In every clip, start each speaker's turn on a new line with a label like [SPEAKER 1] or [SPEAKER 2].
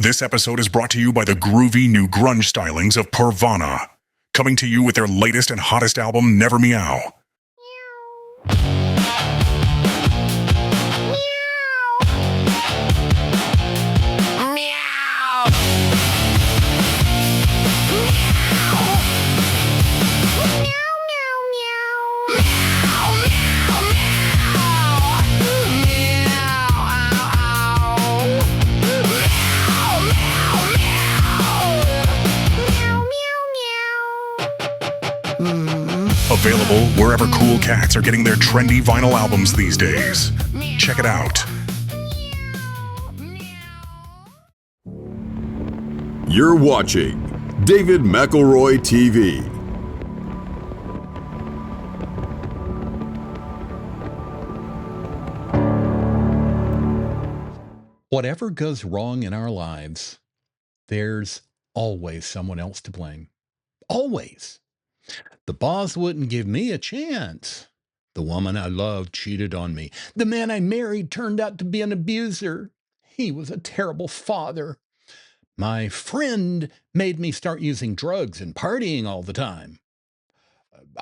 [SPEAKER 1] This episode is brought to you by the groovy new grunge stylings of Purvana, coming to you with their latest and hottest album, Never Meow. Available wherever cool cats are getting their trendy vinyl albums these days. Check it out.
[SPEAKER 2] You're watching David McElroy TV.
[SPEAKER 3] Whatever goes wrong in our lives, there's always someone else to blame. Always. The boss wouldn't give me a chance. The woman I loved cheated on me. The man I married turned out to be an abuser. He was a terrible father. My friend made me start using drugs and partying all the time.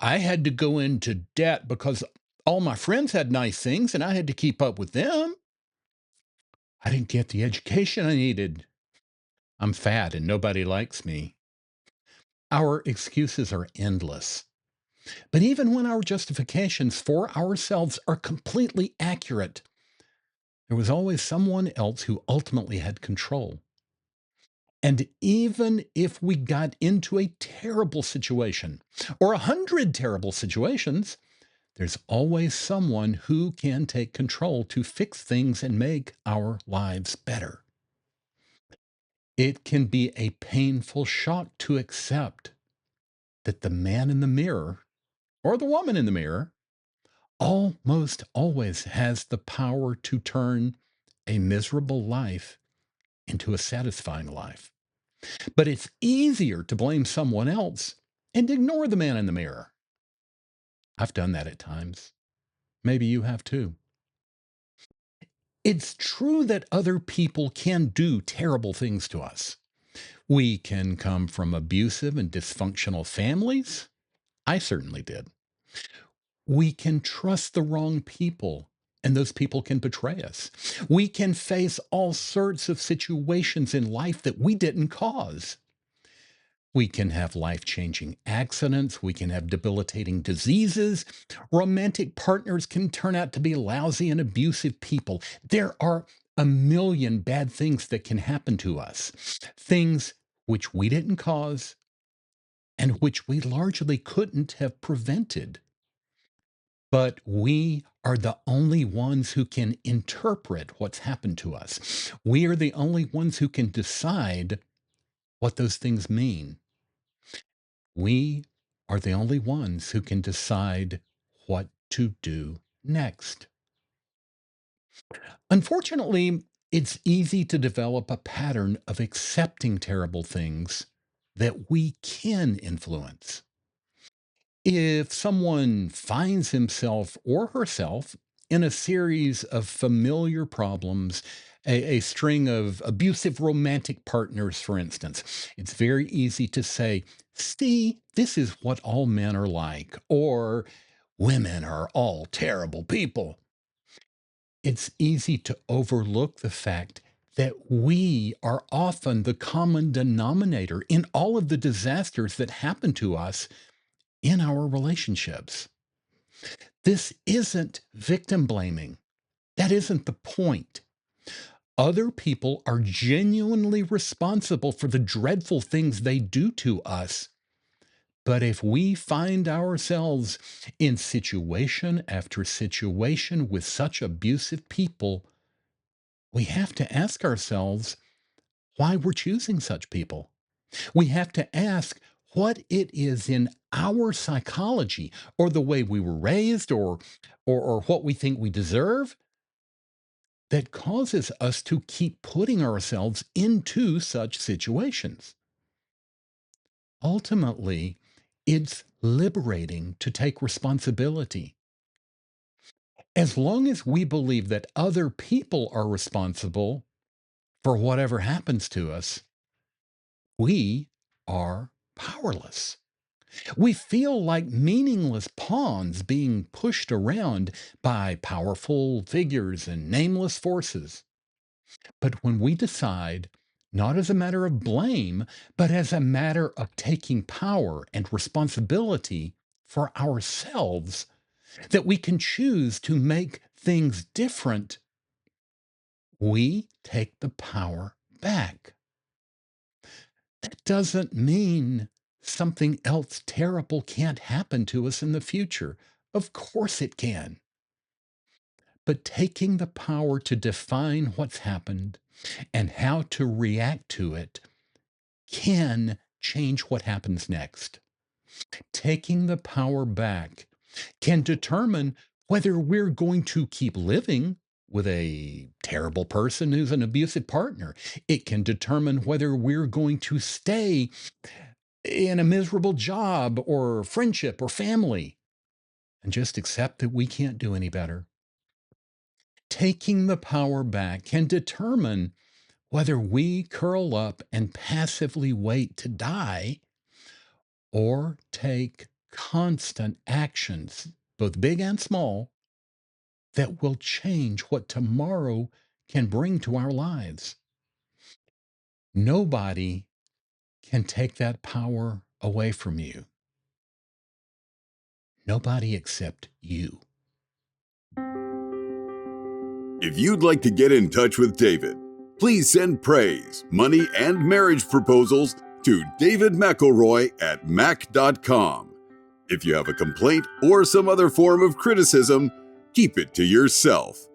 [SPEAKER 3] I had to go into debt because all my friends had nice things and I had to keep up with them. I didn't get the education I needed. I'm fat and nobody likes me. Our excuses are endless. But even when our justifications for ourselves are completely accurate, there was always someone else who ultimately had control. And even if we got into a terrible situation, or 100 terrible situations, there's always someone who can take control to fix things and make our lives better. It can be a painful shock to accept that the man in the mirror, or the woman in the mirror, almost always has the power to turn a miserable life into a satisfying life. But it's easier to blame someone else and ignore the man in the mirror. I've done that at times. Maybe you have too. It's true that other people can do terrible things to us. We can come from abusive and dysfunctional families. I certainly did. We can trust the wrong people, and those people can betray us. We can face all sorts of situations in life that we didn't cause. We can have life-changing accidents. We can have debilitating diseases. Romantic partners can turn out to be lousy and abusive people. There are a million bad things that can happen to us, things which we didn't cause and which we largely couldn't have prevented. But we are the only ones who can interpret what's happened to us. We are the only ones who can decide what those things mean. We are the only ones who can decide what to do next. Unfortunately, it's easy to develop a pattern of accepting terrible things that we can influence. If someone finds himself or herself in a series of familiar problems, a string of abusive romantic partners, for instance, it's very easy to say, see, this is what all men are like, or women are all terrible people. It's easy to overlook the fact that we are often the common denominator in all of the disasters that happen to us in our relationships. This isn't victim blaming. That isn't the point. Other people are genuinely responsible for the dreadful things they do to us. But if we find ourselves in situation after situation with such abusive people, we have to ask ourselves why we're choosing such people. We have to ask what it is in our psychology or the way we were raised or what we think we deserve that causes us to keep putting ourselves into such situations. Ultimately, it's liberating to take responsibility. As long as we believe that other people are responsible for whatever happens to us, we are powerless. We feel like meaningless pawns being pushed around by powerful figures and nameless forces. But when we decide, not as a matter of blame, but as a matter of taking power and responsibility for ourselves, that we can choose to make things different, we take the power back. That doesn't mean something else terrible can't happen to us in the future. Of course it can. But taking the power to define what's happened and how to react to it can change what happens next. Taking the power back can determine whether we're going to keep living with a terrible person who's an abusive partner. It can determine whether we're going to stay in a miserable job or friendship or family and just accept that we can't do any better. Taking the power back can determine whether we curl up and passively wait to die or take constant actions, both big and small, that will change what tomorrow can bring to our lives. Nobody can take that power away from you. Nobody except you.
[SPEAKER 2] If you'd like to get in touch with David, please send praise, money, and marriage proposals to David McElroy at mac.com. If you have a complaint or some other form of criticism, keep it to yourself.